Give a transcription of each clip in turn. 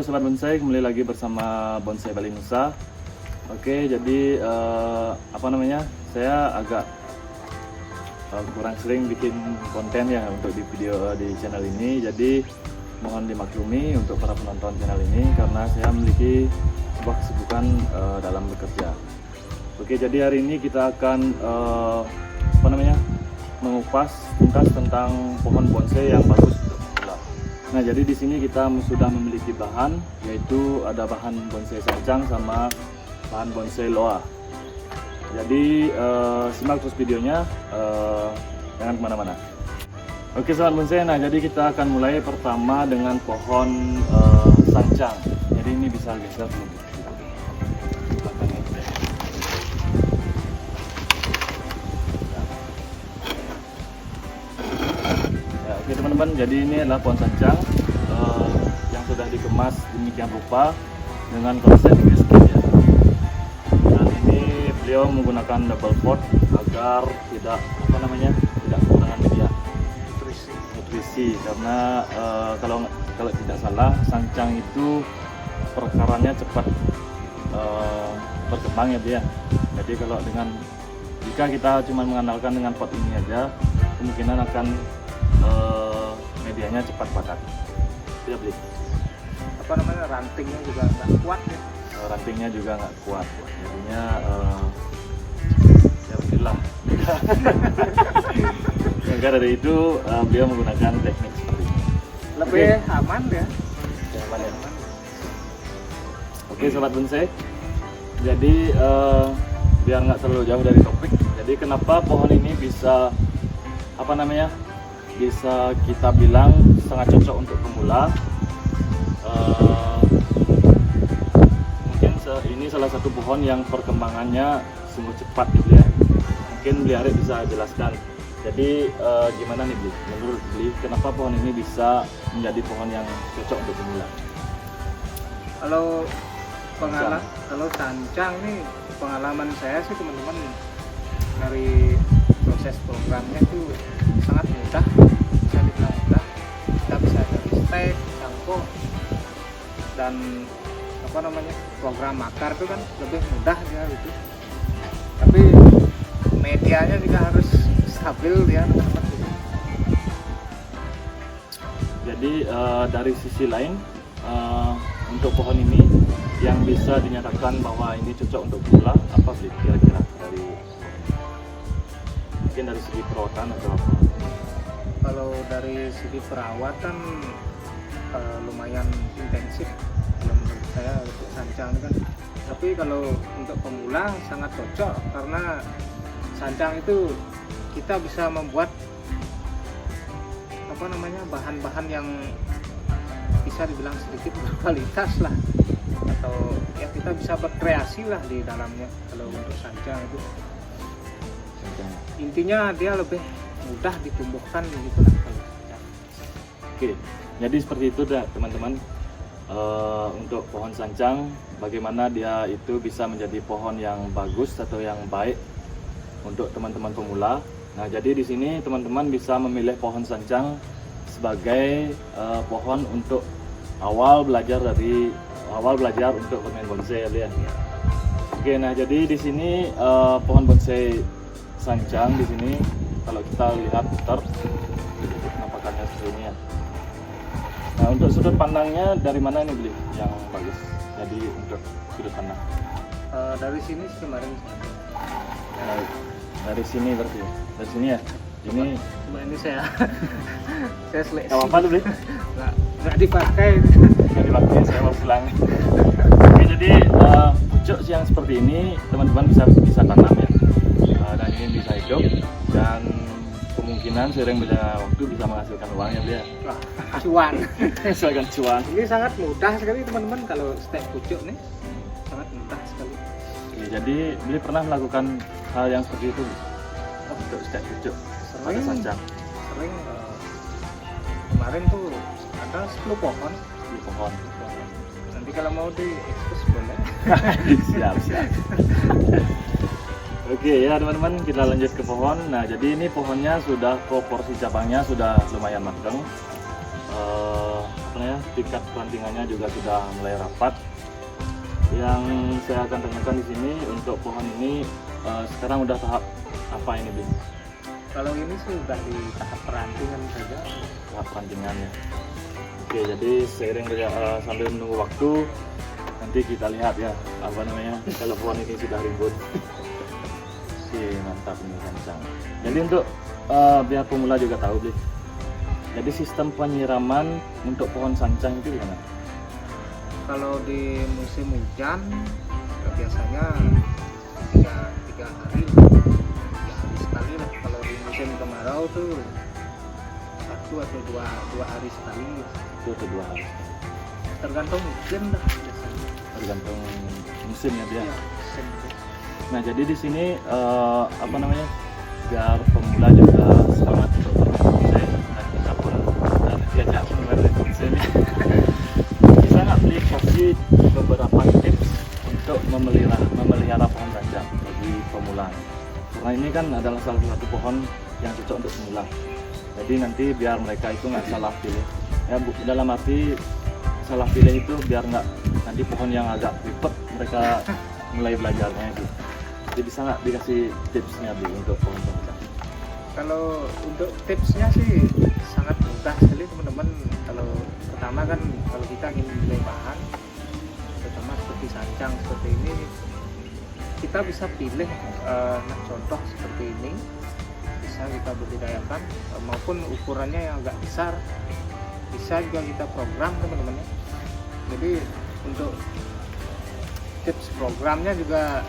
halo Sobat Bonsai, kembali lagi bersama Bonsai Bali Nusa. Oke, jadi saya agak kurang sering bikin konten ya untuk di video di channel ini. Jadi mohon dimaklumi untuk para penonton channel ini karena saya memiliki sebuah kesibukan dalam bekerja. Oke, jadi hari ini kita akan mengupas tuntas tentang pohon bonsai yang bagus untuk pemula. Nah, jadi di sini kita sudah memiliki bahan, yaitu ada bahan bonsai sancang sama bahan bonsai loa. Jadi simak terus videonya, jangan kemana-mana. Oke Sobat Bonsai, nah jadi kita akan mulai pertama dengan pohon sancang. Jadi ini bisa geser dulu. Oke teman-teman, jadi ini adalah pohon sancang yang sudah dikemas demikian rupa dengan konsep USG ya. Dan ini beliau menggunakan double fold agar tidak tidak kekurangan media nutrisi karena kalau tidak salah sancang itu perkarannya cepat berkembang ya dia. Jadi kalau jika kita cuma mengandalkan dengan pot ini aja, kemungkinan akan medianya cepat padat. Tidak beli. Rantingnya juga nggak kuat ya. Rantingnya juga nggak kuat. Jadinya ya begitulah. Maka dari itu beliau menggunakan teknik seperti ini. Lebih aman ya. Aman ya. Oke Sobat Bonsai. Jadi biar nggak terlalu jauh dari topik. Jadi kenapa pohon ini bisa bisa kita bilang sangat cocok untuk pemula. Mungkin ini salah satu pohon yang perkembangannya sungguh cepat gitu ya. Mungkin Bli Arif bisa jelaskan. Jadi gimana nih Bli? Menurut Bli, kenapa pohon ini bisa menjadi pohon yang cocok untuk pemula? Kalau sancang nih, pengalaman saya sih teman-teman, dari proses programnya itu sangat mudah, bisa dibilang mudah. Kita bisa dari stek, cangkok, dan program akar itu kan lebih mudah dia gitu. Tapi medianya juga harus stabil ya teman-teman. Jadi dari sisi lain untuk pohon ini yang bisa dinyatakan bahwa ini cocok untuk pemula apa sih kira-kira mungkin dari segi perawatan atau apa? Kalau dari segi perawatan lumayan intensif kalau menurut saya untuk sancang kan. Tapi kalau untuk pemula sangat cocok karena sancang itu kita bisa membuat bahan-bahan yang bisa dibilang sedikit berkualitas lah, atau ya kita bisa berkreasi lah di dalamnya. Kalau untuk sancang itu intinya dia lebih mudah ditumbuhkan gitu lah kalau sancang. Oke, jadi seperti itu dah teman-teman. Untuk pohon sancang, bagaimana dia itu bisa menjadi pohon yang bagus atau yang baik untuk teman-teman pemula. Nah, jadi di sini teman-teman bisa memilih pohon sancang sebagai pohon untuk awal belajar untuk bermain bonsai ya. Oke, nah jadi di sini pohon bonsai sancang di sini kalau kita lihat penampakannya seperti ini ya. Nah, untuk sudut pandangnya dari mana nih Bli yang bagus? Jadi untuk sudut pandang dari sini kemarin. Dari sini berarti ya? Dari sini ya? Ini saya seleksi. Gak apa-apa tuh Bli? Nggak dipakai. Nggak dipakai, saya mau pulang. Oke, jadi pucuk yang seperti ini teman-teman bisa tanam ya. Dan ini bisa hidup dan kemungkinan seiring berjalannya waktu bisa menghasilkan uang ya Bli ya. Cuan. Menghasilkan cuan. Ini sangat mudah sekali teman-teman kalau stek pucuk nih. Sangat mudah sekali. Oke, jadi Bli pernah melakukan hal yang seperti itu untuk stek pucuk pada sancang? Sering. Kemarin tuh ada 10 pohon. Nanti kalau mau diekspos boleh. siap. Oke ya teman-teman, kita lanjut ke pohon. Nah, jadi ini pohonnya sudah proporsi cabangnya sudah lumayan matang. tingkat perantingannya juga sudah mulai rapat. Yang saya akan tanyakan di sini untuk pohon ini sekarang udah tahap apa ini, Bli? Kalau ini sih udah di tahap perantingan saja. Tahap perantingan ya. Oke, jadi seiring sambil menunggu waktu, nanti kita lihat ya apa namanya kalau pohon ini sudah ribut. Oke, mantap ini sancang. Jadi untuk biar pemula juga tahu, Bli. Jadi sistem penyiraman untuk pohon sancang itu gimana? Kalau di musim hujan biasanya tiga hari sekali lah. Kalau di musim kemarau tuh 1 atau 2 hari sekali. 1 atau 2 hari. Tergantung musim lah biasanya. Tergantung musim ya dia. Ya, musim. Nah jadi di sini apa namanya biar pemula juga semangat untuk berkonsep dan kita pun dan diajak berkonsep. Bisa nggak Bli kasih beberapa tips untuk memelihara pohon sancang bagi pemula? Karena ini kan adalah salah satu pohon yang cocok untuk pemula. Jadi nanti biar mereka itu nggak salah pilih. Ya dalam arti salah pilih itu biar nggak nanti pohon yang agak ribet mereka mulai belajarnya itu. Jadi bisa nggak dikasih tipsnya Bli untuk pohon sancang? Kalau untuk tipsnya sih sangat mudah sekali teman-teman. Kalau pertama kan kalau kita ingin memilih bahan, terutama seperti sancang seperti ini, kita bisa pilih contoh seperti ini, bisa kita budidayakan maupun ukurannya yang agak besar, bisa juga kita program teman-teman ya. Jadi untuk tips programnya juga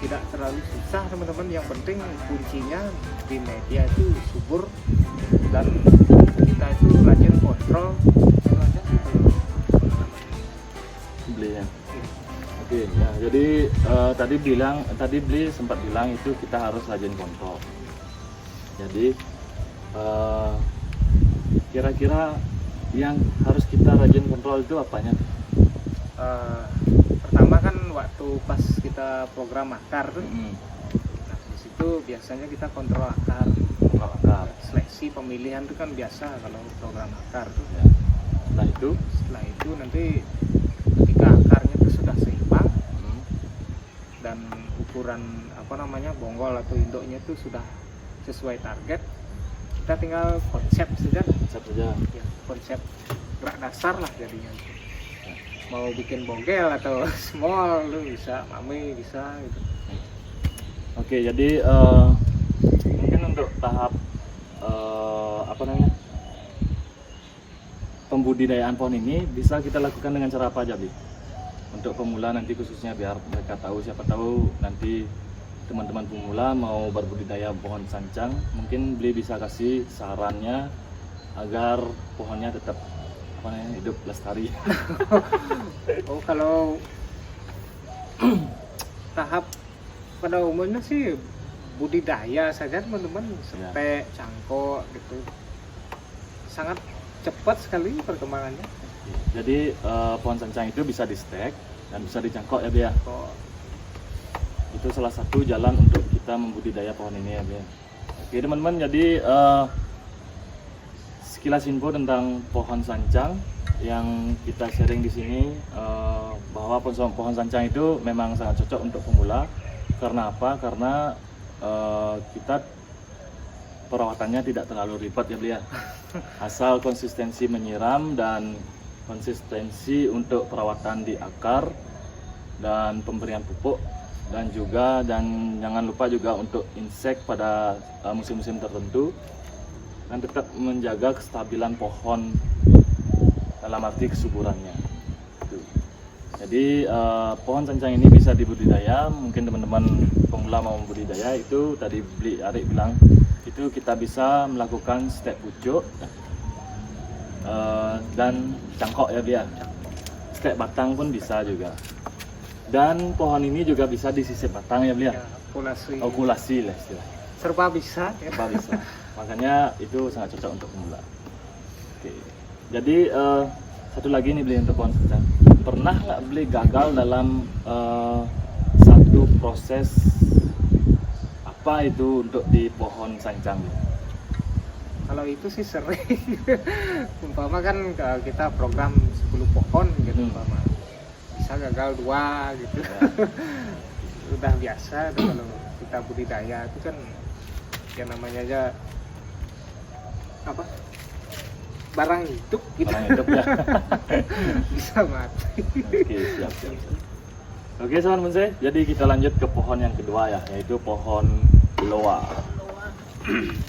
tidak terlalu susah teman-teman, yang penting kuncinya di media itu subur dan kita itu rajin kontrol itu aja gitu. Beli ya. Oke, nah jadi tadi Bli sempat bilang itu kita harus rajin kontrol. Jadi kira-kira yang harus kita rajin kontrol itu apanya? Pertama kan waktu pas kita program akar tuh, nah di situ biasanya kita kontrol akar, seleksi pemilihan itu kan biasa kalau program akar tuh. Ya. Setelah itu nanti ketika akarnya itu sudah seimbang dan ukuran bonggol atau induknya itu sudah sesuai target, kita tinggal konsep saja. Ya, konsep gerak dasar lah jadinya. Mau bikin bogel atau small lu bisa, mami bisa gitu. Oke, jadi mungkin untuk tahap pembudidayaan pohon ini bisa kita lakukan dengan cara apa aja, Bi? Untuk pemula nanti khususnya biar mereka tahu, siapa tahu nanti teman-teman pemula mau berbudidaya pohon sancang, mungkin Bli bisa kasih sarannya agar pohonnya tetap hidup lestari. Oh, kalau tahap pada umumnya sih budidaya saja teman-teman, setek, cangkok gitu, sangat cepat sekali perkembangannya. Jadi pohon sancang itu bisa di stek dan bisa dicangkok ya, Bia. Itu salah satu jalan untuk kita membudidaya pohon ini ya, Bia. Oke teman-teman, jadi sekilas info tentang pohon sancang yang kita sharing di sini, bahwa pohon sancang itu memang sangat cocok untuk pemula. Karena apa? Karena kita perawatannya tidak terlalu ribet ya, Blia. Asal konsistensi menyiram dan konsistensi untuk perawatan di akar dan pemberian pupuk, dan jangan lupa juga untuk insek pada musim-musim tertentu, dan tetap menjaga kestabilan pohon dalam arti kesuburannya. Jadi pohon sancang ini bisa dibudidaya. Mungkin teman-teman pemula mau membudidaya, itu tadi Arik bilang itu kita bisa melakukan stek pucuk dan cangkok ya, Bia. Stek batang pun bisa juga. Dan pohon ini juga bisa disisip batang ya, Bia. Ya, okulasi lah istilahnya. Serba bisa. Serba bisa. Makanya itu sangat cocok untuk pemula. Oke. Jadi satu lagi nih, Bli, untuk pohon sancang. Pernah nggak Bli gagal dalam satu proses apa itu untuk di pohon sancang? Kalau itu sih sering. Umpama kan kita program 10 pohon gitu, umpama bisa gagal 2 gitu. Ya. Udah biasa tuh kalau kita budidaya itu kan yang namanya aja apa, barang hidup gitu. Orang hidup ya. Bisa mati. Oke, siap. Oke, Sobat Bonsai, jadi kita lanjut ke pohon yang kedua ya, yaitu pohon loa.